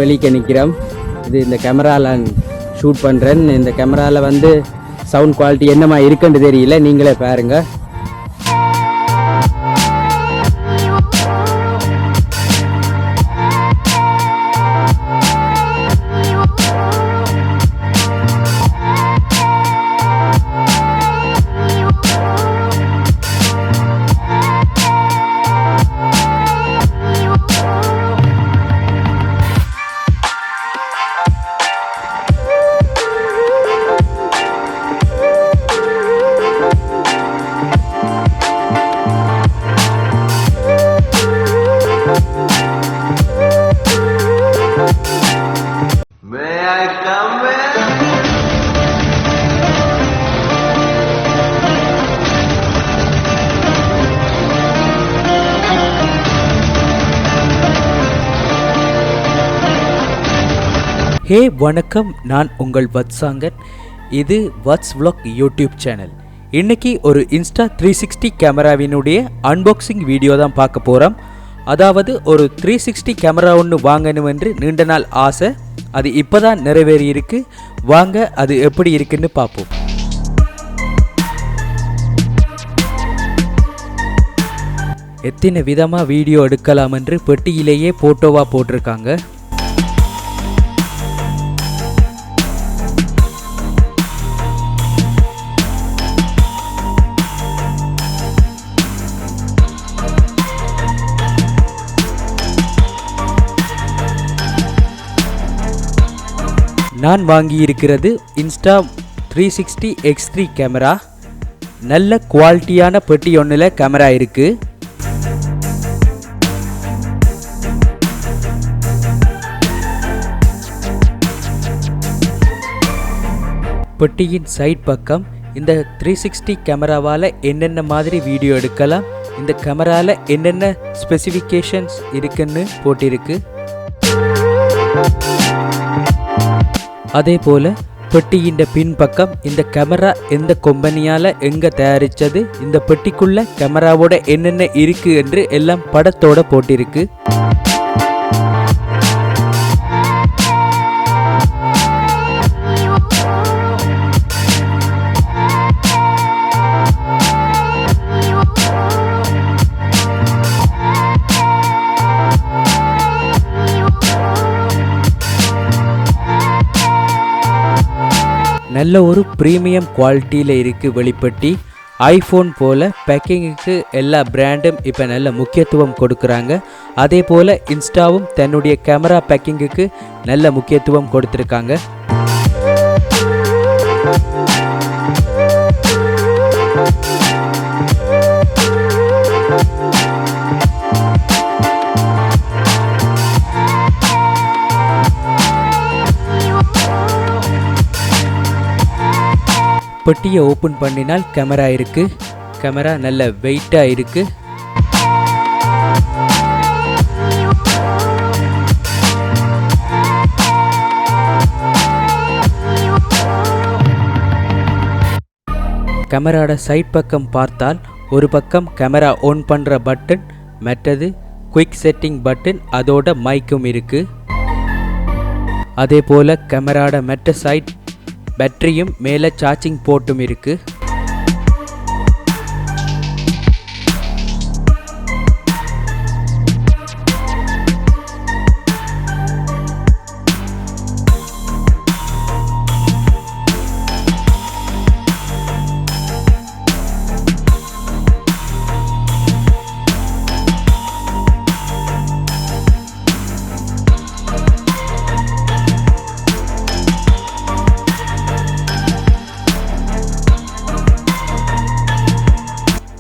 வெளியே நிற்கிறோம். இது இந்த கேமராவில் ஷூட் பண்ணுறேன். இந்த கேமராவில் வந்து சவுண்ட் குவாலிட்டி என்னமா இருக்குன்னு தெரியல, நீங்களே பாருங்கள். ஹே வணக்கம், நான் உங்கள் வத்சாங்கன். இது வத்ஸ் vlog யூடியூப் சேனல். இன்றைக்கி ஒரு Insta360 கேமராவினுடைய அன்பாக்சிங் வீடியோ தான் பார்க்க போகிறோம். அதாவது ஒரு 360 கேமரா ஒன்று வாங்கணும் என்று நீண்ட நாள் ஆசை, அது இப்போ தான் நிறைவேறியிருக்கு. வாங்க அது எப்படி இருக்குன்னு பார்ப்போம். எத்தனை விதமாக வீடியோ எடுக்கலாம் என்று பெட்டியிலேயே ஃபோட்டோவாக போட்டிருக்காங்க. நான் வாங்கியிருக்கிறது Insta360 X3 கேமரா. நல்ல குவாலிட்டியான பெட்டி ஒன்றில் கேமரா இருக்குது. பெட்டியின் சைட் பக்கம் இந்த 360 கேமராவால் என்னென்ன மாதிரி வீடியோ எடுக்கலாம், இந்த கேமராவில் என்னென்ன ஸ்பெசிஃபிகேஷன்ஸ் இருக்குன்னு போட்டிருக்கு. அதே போல் பெட்டியின் பின்பக்கம் இந்த கேமரா எந்த கம்பெனியால் எங்கே தயாரித்தது, இந்த பெட்டிக்குள்ள கேமராவோட என்னென்ன இருக்குது என்று எல்லாம் படத்தோட போட்டிருக்கு. நல்ல ஒரு ப்ரீமியம் குவாலிட்டியில் இருக்குது வெளிப்பட்டி. ஐஃபோன் போல் பேக்கிங்குக்கு எல்லா பிராண்டும் இப்போ நல்ல முக்கியத்துவம் கொடுக்குறாங்க. அதே போல் இன்ஸ்டாவும் தன்னுடைய கேமரா பேக்கிங்குக்கு நல்ல முக்கியத்துவம் கொடுத்துருக்காங்க. பெட்டியை ஓப்பன் பண்ணினால் கேமரா இருக்குது. கேமரா நல்ல வெயிட்டாக இருக்குது. கேமராவோட சைட் பக்கம் பார்த்தால் ஒரு பக்கம் கேமரா ஆன் பண்ணுற பட்டன், மற்றது குயிக் செட்டிங் பட்டன், அதோட மைக்கும் இருக்குது. அதே போல் கேமராவோட மற்ற சைட் பேட்டரியும் மேலே சார்ஜிங் போர்ட்டும் இருக்குது.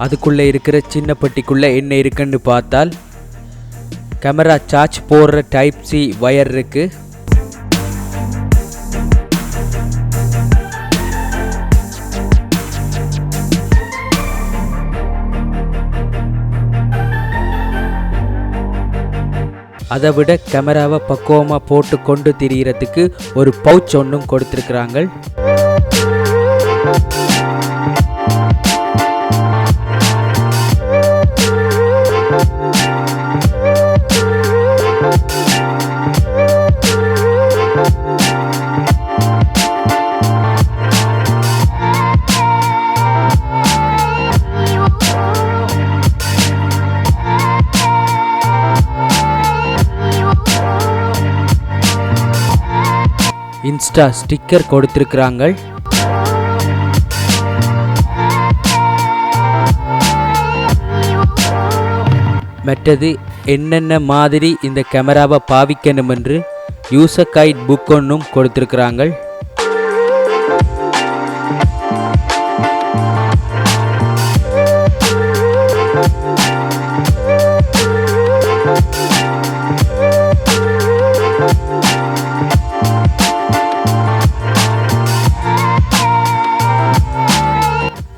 அதுக்குள்ளே இருக்கிற சின்ன பெட்டிக்குள்ளே என்ன இருக்குன்னு பார்த்தால் கேமரா சார்ஜ் போடுற டைப் சி வயர் இருக்குது. அதை விட கேமராவை பக்குவமாக போட்டு கொண்டு திரிகிறதுக்கு ஒரு பவுச் ஒன்றும் கொடுத்துருக்குறாங்க. இன்ஸ்டா ஸ்டிக்கர் கொடுத்திருக்கிறாங்க. மற்றது என்னென்ன மாதிரி இந்த கேமராவை பாவிக்கணும் என்று யூசர் கைட் புக் ஒன்றும் கொடுத்திருக்கிறாங்க.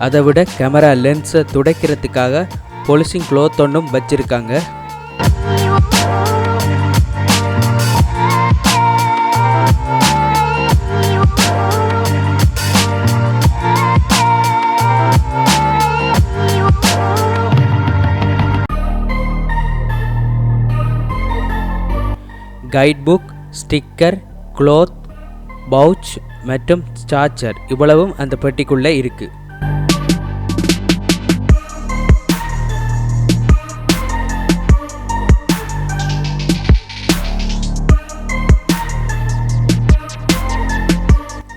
அதை விட கேமரா லென்ஸை துடைக்கிறதுக்காக பொலிசிங் க்ளோத் ஒன்றும் வச்சிருக்காங்க. Guide book, sticker, cloth, pouch மற்றும் சார்ஜர் இவ்வளவும் அந்த பெட்டிக்குள்ளே இருக்குது.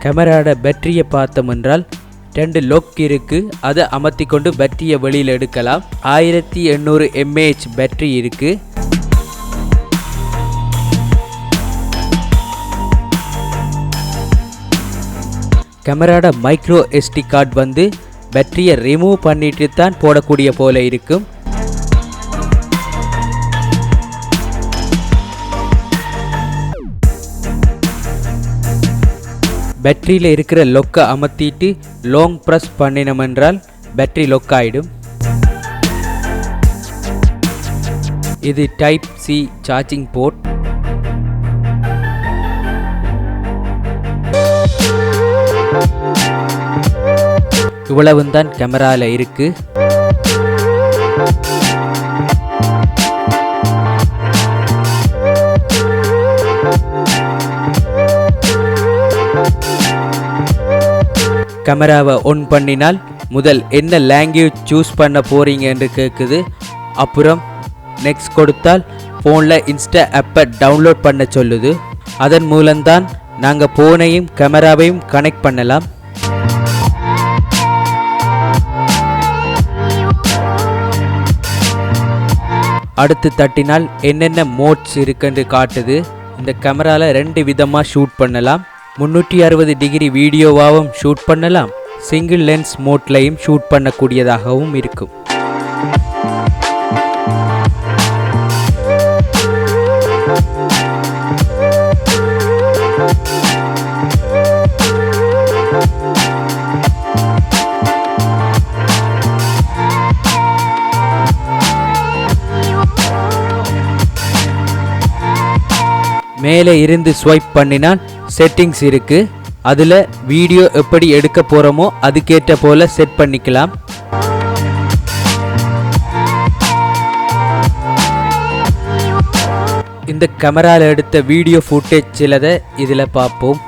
கேமராவோட பேட்டரியை பார்த்தோம் என்றால் 2 லொக் இருக்குது. அதை அமர்த்தி கொண்டு பேட்டரியை வெளியில் எடுக்கலாம். 1800 mAh பேட்டரி இருக்குது. கேமராவோட மைக்ரோ SD கார்டு வந்து பேட்டரியை ரிமூவ் பண்ணிட்டு தான் போடக்கூடிய போல இருக்கும். பேட்டரியில் இருக்கிற லொக்கை அமர்த்திட்டு லாங் ப்ரெஸ் பண்ணினோம் என்றால் பேட்டரி லொக் ஆகிடும். இது டைப் C சார்ஜிங் போர்ட். இவ்வளவு தான் கேமராவில் இருக்கு. கேமராவை ஒன் பண்ணினால் முதல் என்ன லாங்குவேஜ் சூஸ் பண்ண போகிறீங்க என்று கேட்குது. அப்புறம் நெக்ஸ்ட் கொடுத்தால் ஃபோனில் இன்ஸ்டா ஆப்பை டவுன்லோட் பண்ண சொல்லுது. அதன் மூலம்தான் நாங்கள் ஃபோனையும் கேமராவையும் கனெக்ட் பண்ணலாம். அடுத்து தட்டினால் என்னென்ன மோட்ஸ் இருக்குன்னு காட்டுது. இந்த கேமராவில் 2 விதமாக ஷூட் பண்ணலாம். 360 டிகிரி வீடியோவாகவும் ஷூட் பண்ணலாம். சிங்கிள் லென்ஸ் மோட்லையும் ஷூட் பண்ணக்கூடியதாகவும் இருக்கும். மேலே இருந்து ஸ்வைப் பண்ணினால் செட்டிங்ஸ் இருக்கு. அதில் வீடியோ எப்படி எடுக்க போகிறோமோ அதுக்கேற்ற போல செட் பண்ணிக்கலாம். இந்த கேமராவில் எடுத்த வீடியோ ஃபுட்டேஜ் சிலதை இதில் பார்ப்போம்.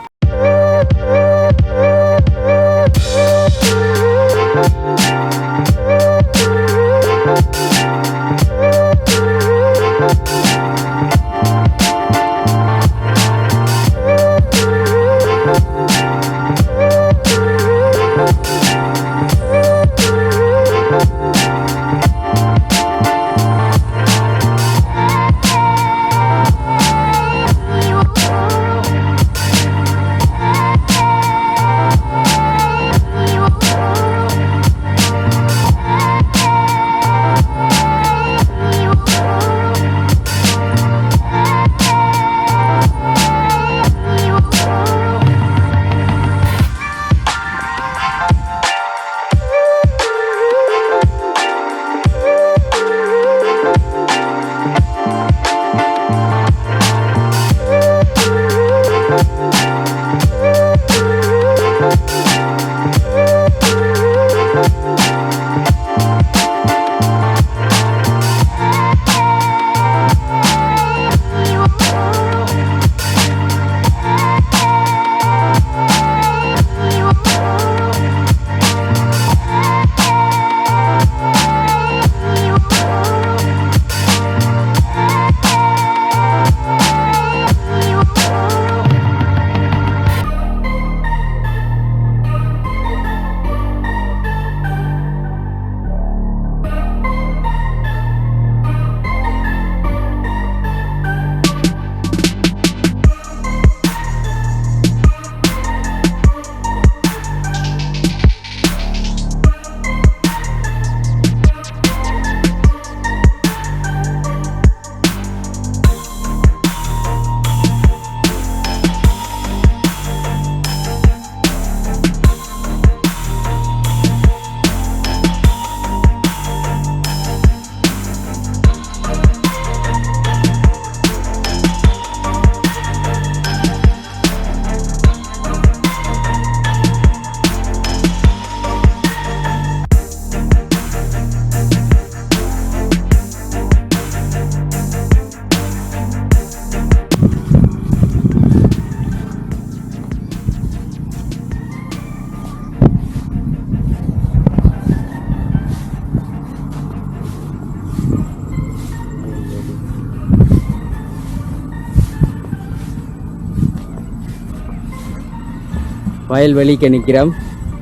வயல்வெளிக்கு நிற்கிறோம்.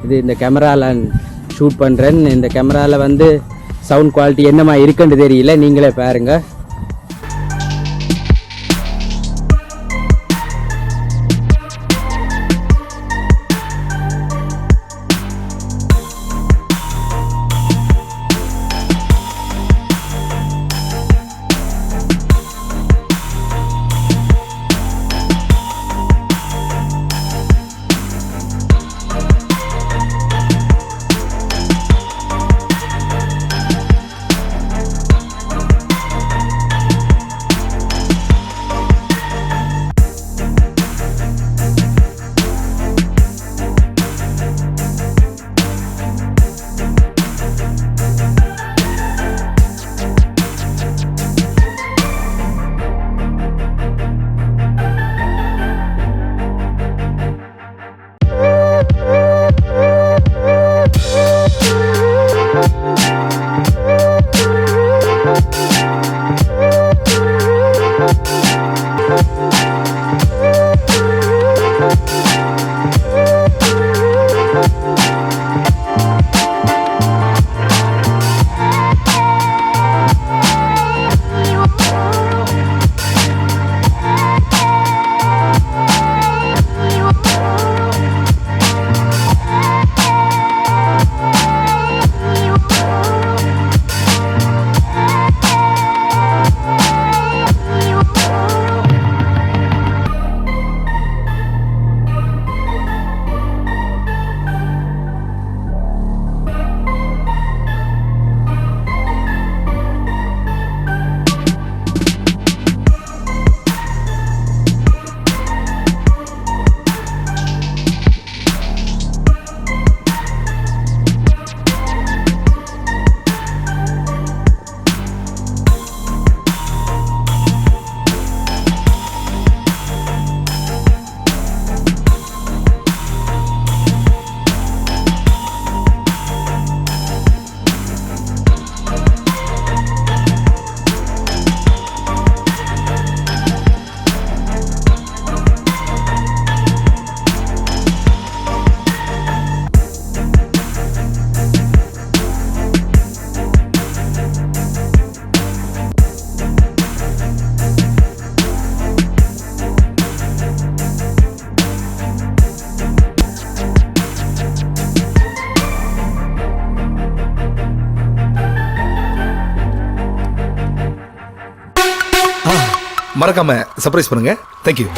இது இந்த கேமராவில் ஷூட் பண்ணுறேன். இந்த கேமராவில் வந்து சவுண்ட் குவாலிட்டி என்னமா இருக்குன்னு தெரியல, நீங்களே பாருங்கள். மறக்காம சர்ப்ரைஸ் பண்ணுங்க. தேங்க்யூ.